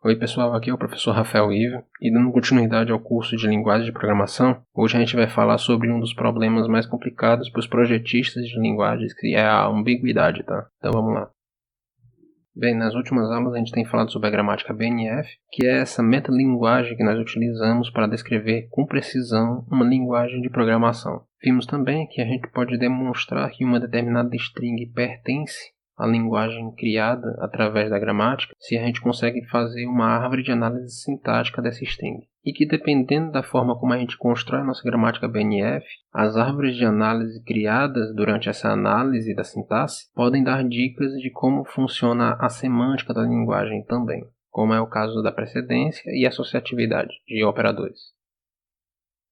Oi pessoal, aqui é o professor Rafael Ivo e dando continuidade ao curso de linguagem de programação, hoje a gente vai falar sobre um dos problemas mais complicados para os projetistas de linguagens, que é a ambiguidade, tá? Então vamos lá. Bem, nas últimas aulas a gente tem falado sobre a gramática BNF, que é essa metalinguagem que nós utilizamos para descrever com precisão uma linguagem de programação. Vimos também que a gente pode demonstrar que uma determinada string pertence a linguagem criada através da gramática, se a gente consegue fazer uma árvore de análise sintática dessa string. E que dependendo da forma como a gente constrói a nossa gramática BNF, as árvores de análise criadas durante essa análise da sintaxe podem dar dicas de como funciona a semântica da linguagem também, como é o caso da precedência e associatividade de operadores.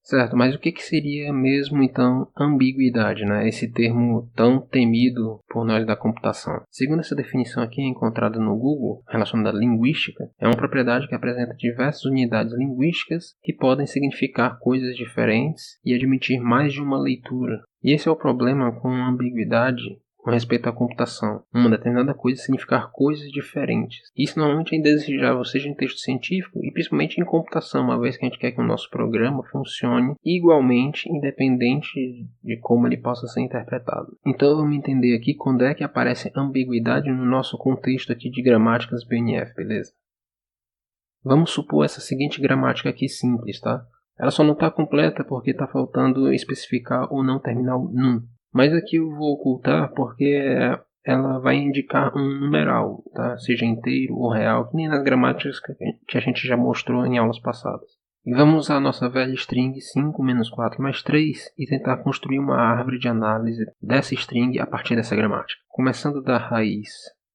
Certo, mas o que seria mesmo então ambiguidade, né? Esse termo tão temido por nós da computação? Segundo essa definição aqui encontrada no Google, relacionada à linguística, é uma propriedade que apresenta diversas unidades linguísticas que podem significar coisas diferentes e admitir mais de uma leitura. E esse é o problema com a ambiguidade com respeito à computação. Uma determinada coisa significar coisas diferentes. Isso normalmente é indesejável, seja em texto científico e principalmente em computação, uma vez que a gente quer que o nosso programa funcione igualmente, independente de como ele possa ser interpretado. Então vamos entender aqui quando é que aparece ambiguidade no nosso contexto aqui de gramáticas BNF, beleza? Vamos supor essa seguinte gramática aqui simples, tá? Ela só não está completa porque está faltando especificar o não terminal num. Mas aqui eu vou ocultar porque ela vai indicar um numeral, tá? Seja inteiro ou real, que nem nas gramáticas que a gente já mostrou em aulas passadas. E vamos usar a nossa velha string 5 menos 4 mais 3 e tentar construir uma árvore de análise dessa string a partir dessa gramática. Começando da raiz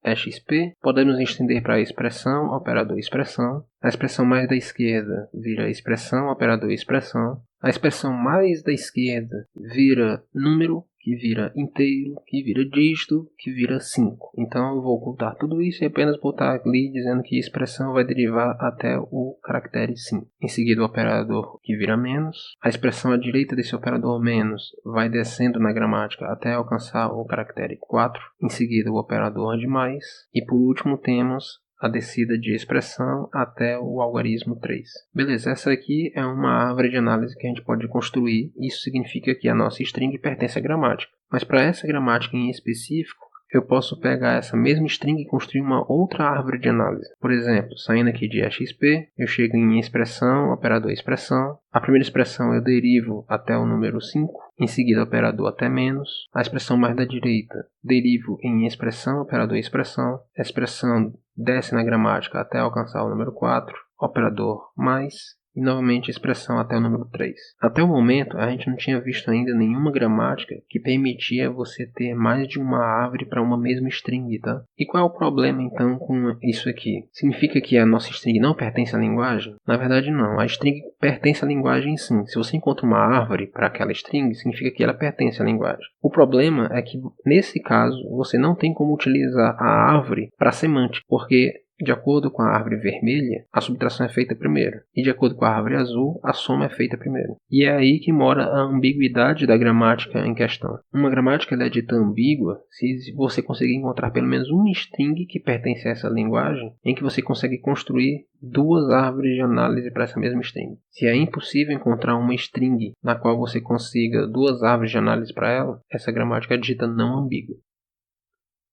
XP, podemos estender para a expressão, operador expressão. A expressão mais da esquerda vira expressão, operador expressão. A expressão mais da esquerda vira número, que vira inteiro, que vira dígito, que vira 5. Então eu vou ocultar tudo isso e apenas botar ali dizendo que a expressão vai derivar até o caractere 5. Em seguida o operador que vira menos. A expressão à direita desse operador menos vai descendo na gramática até alcançar o caractere 4. Em seguida o operador de mais. E por último temos a descida de expressão até o algarismo 3. Beleza, essa aqui é uma árvore de análise que a gente pode construir. Isso significa que a nossa string pertence à gramática. Mas para essa gramática em específico, eu posso pegar essa mesma string e construir uma outra árvore de análise. Por exemplo, saindo aqui de XP, eu chego em expressão, operador expressão. A primeira expressão eu derivo até o número 5, em seguida operador até menos. A expressão mais da direita, derivo em expressão, operador expressão. A expressão desce na gramática até alcançar o número 4, operador mais. E novamente a expressão até o número 3. Até o momento, a gente não tinha visto ainda nenhuma gramática que permitia você ter mais de uma árvore para uma mesma string, tá? E qual é o problema então com isso aqui? Significa que a nossa string não pertence à linguagem? Na verdade não, a string pertence à linguagem sim. Se você encontra uma árvore para aquela string, significa que ela pertence à linguagem. O problema é que nesse caso, você não tem como utilizar a árvore para semântica, porque de acordo com a árvore vermelha, a subtração é feita primeiro. E de acordo com a árvore azul, a soma é feita primeiro. E é aí que mora a ambiguidade da gramática em questão. Uma gramática é dita ambígua se você conseguir encontrar pelo menos uma string que pertence a essa linguagem em que você consegue construir duas árvores de análise para essa mesma string. Se é impossível encontrar uma string na qual você consiga duas árvores de análise para ela, essa gramática é dita não ambígua.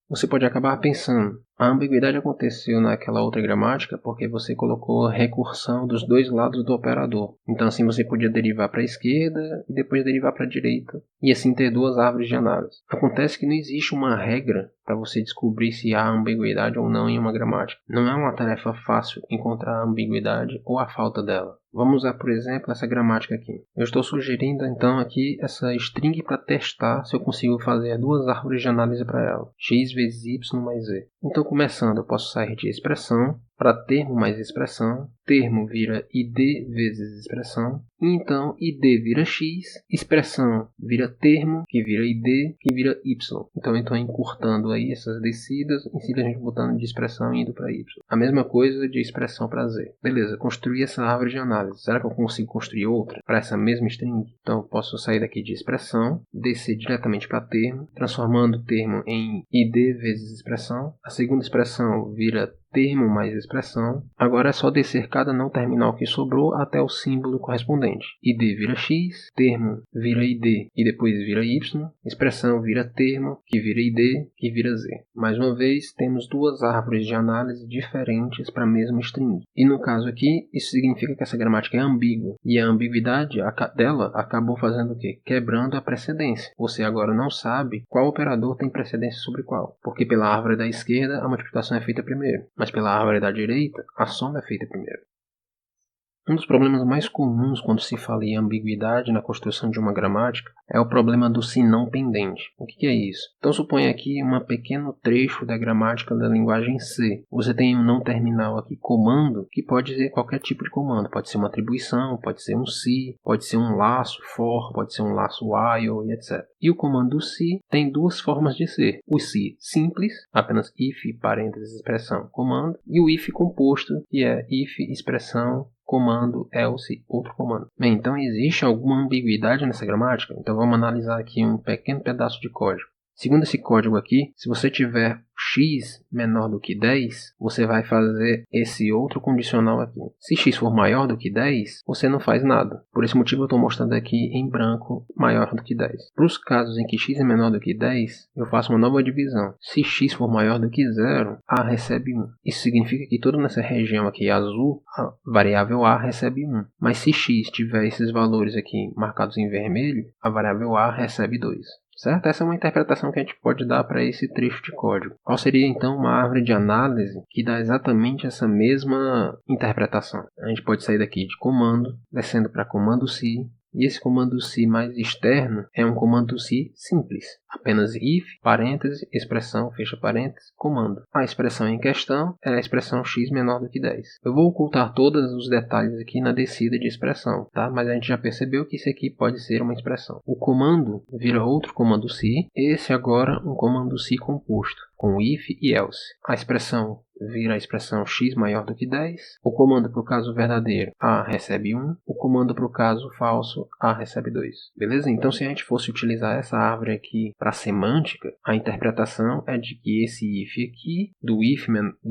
Você pode acabar pensando, a ambiguidade aconteceu naquela outra gramática porque você colocou a recursão dos dois lados do operador. Então assim você podia derivar para a esquerda e depois derivar para a direita e assim ter duas árvores de análise. Acontece que não existe uma regra para você descobrir se há ambiguidade ou não em uma gramática. Não é uma tarefa fácil encontrar a ambiguidade ou a falta dela. Vamos usar, por exemplo, essa gramática aqui. Eu estou sugerindo, então, aqui essa string para testar se eu consigo fazer duas árvores de análise para ela. X vezes Y mais Z. Então, começando, eu posso sair de expressão para termo mais expressão. Termo vira id vezes expressão. E então, id vira x. Expressão vira termo, que vira id, que vira y. Então, eu estou encurtando aí essas descidas e simplesmente botando de expressão e indo para y. A mesma coisa de expressão para z. Beleza, construí essa árvore de análise. Será que eu consigo construir outra para essa mesma string? Então, eu posso sair daqui de expressão, descer diretamente para termo, transformando o termo em id vezes expressão. A segunda expressão vira termo mais expressão. Agora é só descer cada não terminal que sobrou até o símbolo correspondente. id vira x, termo vira id e depois vira y, expressão vira termo, que vira id, que vira z. Mais uma vez, temos duas árvores de análise diferentes para a mesma string. E no caso aqui, isso significa que essa gramática é ambígua. E a ambiguidade dela acabou fazendo o quê? Quebrando a precedência. Você agora não sabe qual operador tem precedência sobre qual. Porque pela árvore da esquerda, a multiplicação é feita primeiro. Mas pela árvore da direita, a soma é feita primeiro. Um dos problemas mais comuns quando se fala em ambiguidade na construção de uma gramática é o problema do se não pendente. O que é isso? Então suponha aqui um pequeno trecho da gramática da linguagem C. Você tem um não terminal aqui, comando, que pode ser qualquer tipo de comando. Pode ser uma atribuição, pode ser um se, pode ser um laço for, pode ser um laço while e etc. E o comando se tem duas formas de ser. O se simples, apenas if, parênteses, expressão, comando. E o if composto, que é if, expressão, comando, else, outro comando. Bem, então existe alguma ambiguidade nessa gramática? Então vamos analisar aqui um pequeno pedaço de código. Segundo esse código aqui, se você tiver x menor do que 10, você vai fazer esse outro condicional aqui. Se x for maior do que 10, você não faz nada. Por esse motivo eu estou mostrando aqui em branco maior do que 10. Para os casos em que x é menor do que 10, eu faço uma nova divisão. Se x for maior do que 0, a recebe 1. Isso significa que toda nessa região aqui azul, a variável a recebe 1. Mas se x tiver esses valores aqui marcados em vermelho, a variável a recebe 2. Certo? Essa é uma interpretação que a gente pode dar para esse trecho de código. Qual seria então uma árvore de análise que dá exatamente essa mesma interpretação? A gente pode sair daqui de comando, descendo para comando se, e esse comando se mais externo é um comando se simples. Apenas if, parêntese, expressão, fecha parênteses, comando. A expressão em questão é a expressão x menor do que 10. Eu vou ocultar todos os detalhes aqui na descida de expressão, tá? Mas a gente já percebeu que isso aqui pode ser uma expressão. O comando vira outro comando se, esse agora um comando se composto, com if e else. A expressão vira a expressão x maior do que 10. O comando para o caso verdadeiro, a recebe 1. O comando para o caso falso, a recebe 2. Beleza? Então se a gente fosse utilizar essa árvore aqui para semântica, a interpretação é de que esse if aqui, do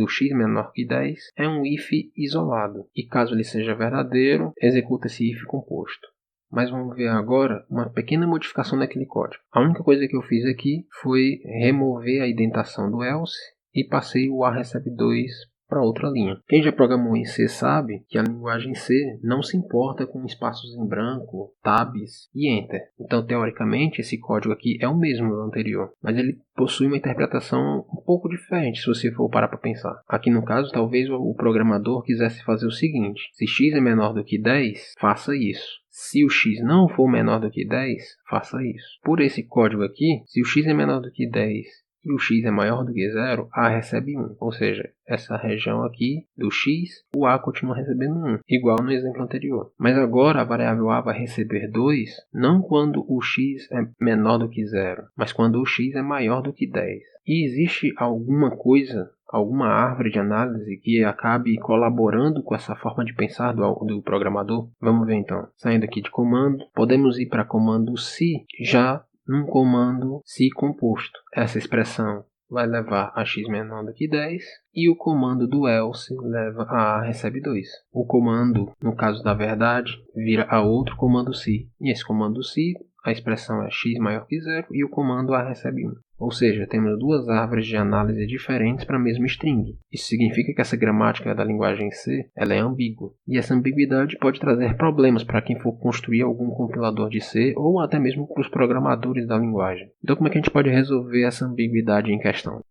x menor que 10, é um if isolado. E caso ele seja verdadeiro, executa esse if composto. Mas vamos ver agora uma pequena modificação daquele código. A única coisa que eu fiz aqui foi remover a indentação do else e passei o a recebe 2 para outra linha. Quem já programou em C sabe que a linguagem C não se importa com espaços em branco, tabs e enter. Então, teoricamente, esse código aqui é o mesmo do anterior, mas ele possui uma interpretação um pouco diferente se você for parar para pensar. Aqui no caso, talvez o programador quisesse fazer o seguinte: se x é menor do que 10, faça isso. Se o x não for menor do que 10, faça isso. Por esse código aqui, se o x é menor do que 10 e o x é maior do que 0, a recebe 1. Ou seja, essa região aqui do x, o a continua recebendo 1, igual no exemplo anterior. Mas agora a variável a vai receber 2, não quando o x é menor do que 0, mas quando o x é maior do que 10. E existe alguma árvore de análise que acabe colaborando com essa forma de pensar do programador? Vamos ver então. Saindo aqui de comando, podemos ir para comando se, já num comando se composto. Essa expressão vai levar a x menor do que 10 e o comando do else leva a recebe 2. O comando, no caso da verdade, vira a outro comando se. E esse comando se, a expressão é x maior que 0 e o comando a recebe 1. Ou seja, temos duas árvores de análise diferentes para a mesma string. Isso significa que essa gramática da linguagem C ela é ambígua. E essa ambiguidade pode trazer problemas para quem for construir algum compilador de C ou até mesmo para os programadores da linguagem. Então como é que a gente pode resolver essa ambiguidade em questão?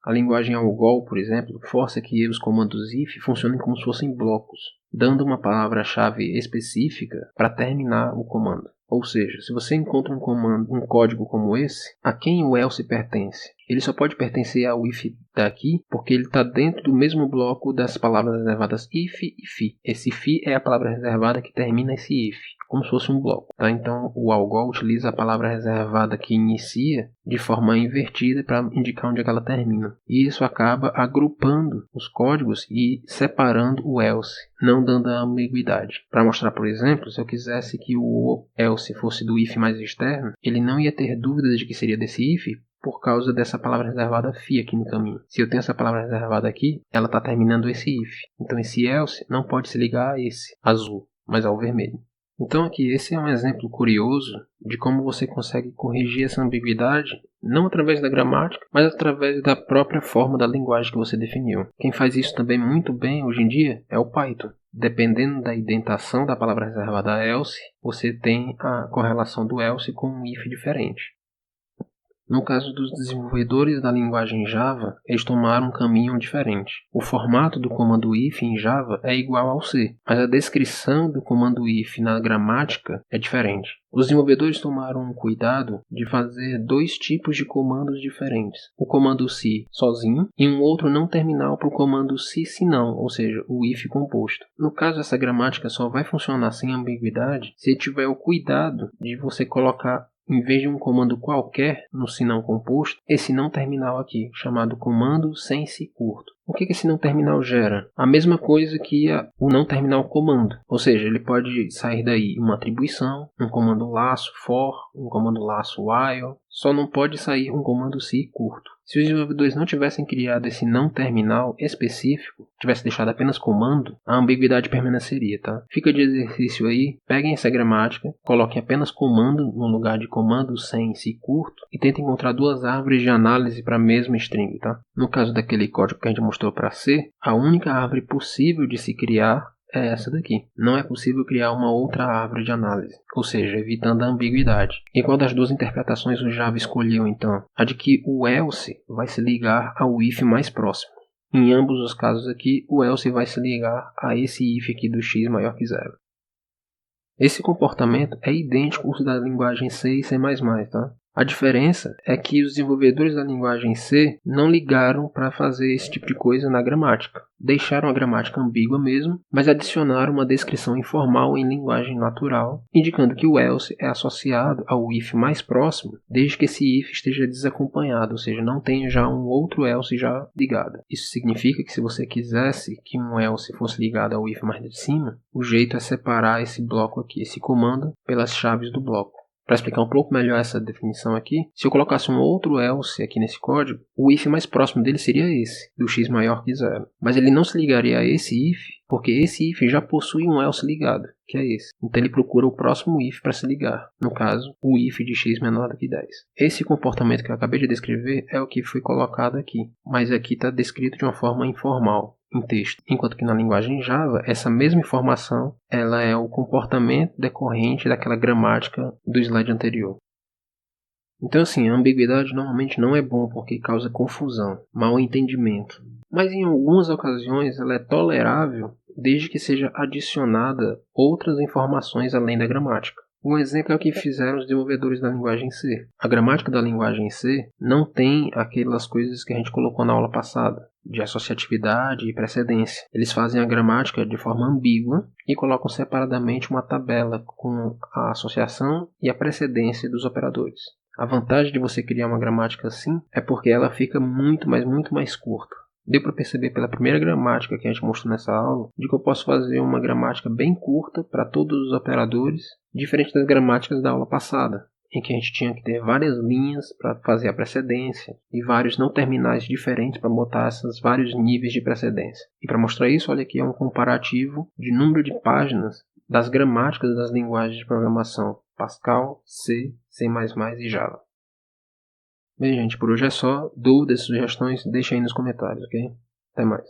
A linguagem Algol, por exemplo, força que os comandos if funcionem como se fossem blocos, dando uma palavra-chave específica para terminar o comando. Ou seja, se você encontra um código como esse, a quem o else pertence? Ele só pode pertencer ao if daqui porque ele está dentro do mesmo bloco das palavras reservadas if e fi. Esse fi é a palavra reservada que termina esse if, como se fosse um bloco. Tá? Então o Algol utiliza a palavra reservada que inicia de forma invertida para indicar onde é que ela termina. E isso acaba agrupando os códigos e separando o else, não dando a ambiguidade. Para mostrar, por exemplo, se eu quisesse que o else fosse do if mais externo, ele não ia ter dúvidas de que seria desse if, por causa dessa palavra reservada fi aqui no caminho. Se eu tenho essa palavra reservada aqui, ela está terminando esse if. Então esse else não pode se ligar a esse azul, mas ao vermelho. Então aqui, esse é um exemplo curioso de como você consegue corrigir essa ambiguidade, não através da gramática, mas através da própria forma da linguagem que você definiu. Quem faz isso também muito bem hoje em dia é o Python. Dependendo da indentação da palavra reservada else, você tem a correlação do else com um if diferente. No caso dos desenvolvedores da linguagem Java, eles tomaram um caminho diferente. O formato do comando if em Java é igual ao C, mas a descrição do comando if na gramática é diferente. Os desenvolvedores tomaram um cuidado de fazer dois tipos de comandos diferentes. O comando se sozinho e um outro não terminal para o comando se não, ou seja, o if composto. No caso, essa gramática só vai funcionar sem ambiguidade se tiver o cuidado de você colocar, em vez de um comando qualquer no se não composto, esse não terminal aqui, chamado comando sem se curto. O que esse não terminal gera? A mesma coisa que o não terminal comando. Ou seja, ele pode sair daí uma atribuição, um comando laço for, um comando laço while, só não pode sair um comando se curto. Se os desenvolvedores não tivessem criado esse não terminal específico, tivesse deixado apenas comando, a ambiguidade permaneceria, tá? Fica de exercício aí, peguem essa gramática, coloquem apenas comando no lugar de comando sem se curto e tentem encontrar duas árvores de análise para a mesma string, tá? No caso daquele código que a gente mostrou para C, a única árvore possível de se criar é essa daqui. Não é possível criar uma outra árvore de análise, ou seja, evitando a ambiguidade. E qual das duas interpretações o Java escolheu então? A de que o else vai se ligar ao if mais próximo. Em ambos os casos aqui, o else vai se ligar a esse if aqui do x maior que zero. Esse comportamento é idêntico ao da linguagem C e C++, tá? A diferença é que os desenvolvedores da linguagem C não ligaram para fazer esse tipo de coisa na gramática. Deixaram a gramática ambígua mesmo, mas adicionaram uma descrição informal em linguagem natural, indicando que o else é associado ao if mais próximo, desde que esse if esteja desacompanhado, ou seja, não tenha já um outro else já ligado. Isso significa que se você quisesse que um else fosse ligado ao if mais de cima, o jeito é separar esse bloco aqui, esse comando, pelas chaves do bloco. Para explicar um pouco melhor essa definição aqui, se eu colocasse um outro else aqui nesse código, o if mais próximo dele seria esse, do x maior que zero. Mas ele não se ligaria a esse if, porque esse if já possui um else ligado, que é esse. Então ele procura o próximo if para se ligar, no caso, o if de x menor do que 10. Esse comportamento que eu acabei de descrever é o que foi colocado aqui, mas aqui está descrito de uma forma informal, em texto, enquanto que na linguagem Java, essa mesma informação ela é o comportamento decorrente daquela gramática do slide anterior. Então assim, a ambiguidade normalmente não é bom porque causa confusão, mal entendimento, mas em algumas ocasiões ela é tolerável desde que seja adicionada outras informações além da gramática. Um exemplo é o que fizeram os desenvolvedores da linguagem C. A gramática da linguagem C não tem aquelas coisas que a gente colocou na aula passada, de associatividade e precedência. Eles fazem a gramática de forma ambígua e colocam separadamente uma tabela com a associação e a precedência dos operadores. A vantagem de você criar uma gramática assim é porque ela fica muito mais curta. Deu para perceber pela primeira gramática que a gente mostrou nessa aula, de que eu posso fazer uma gramática bem curta para todos os operadores, diferente das gramáticas da aula passada, em que a gente tinha que ter várias linhas para fazer a precedência e vários não terminais diferentes para botar esses vários níveis de precedência. E para mostrar isso, olha aqui, é um comparativo de número de páginas das gramáticas das linguagens de programação Pascal, C, C++ e Java. Bem, gente, por hoje é só. Dúvidas, sugestões, deixa aí nos comentários, ok? Até mais.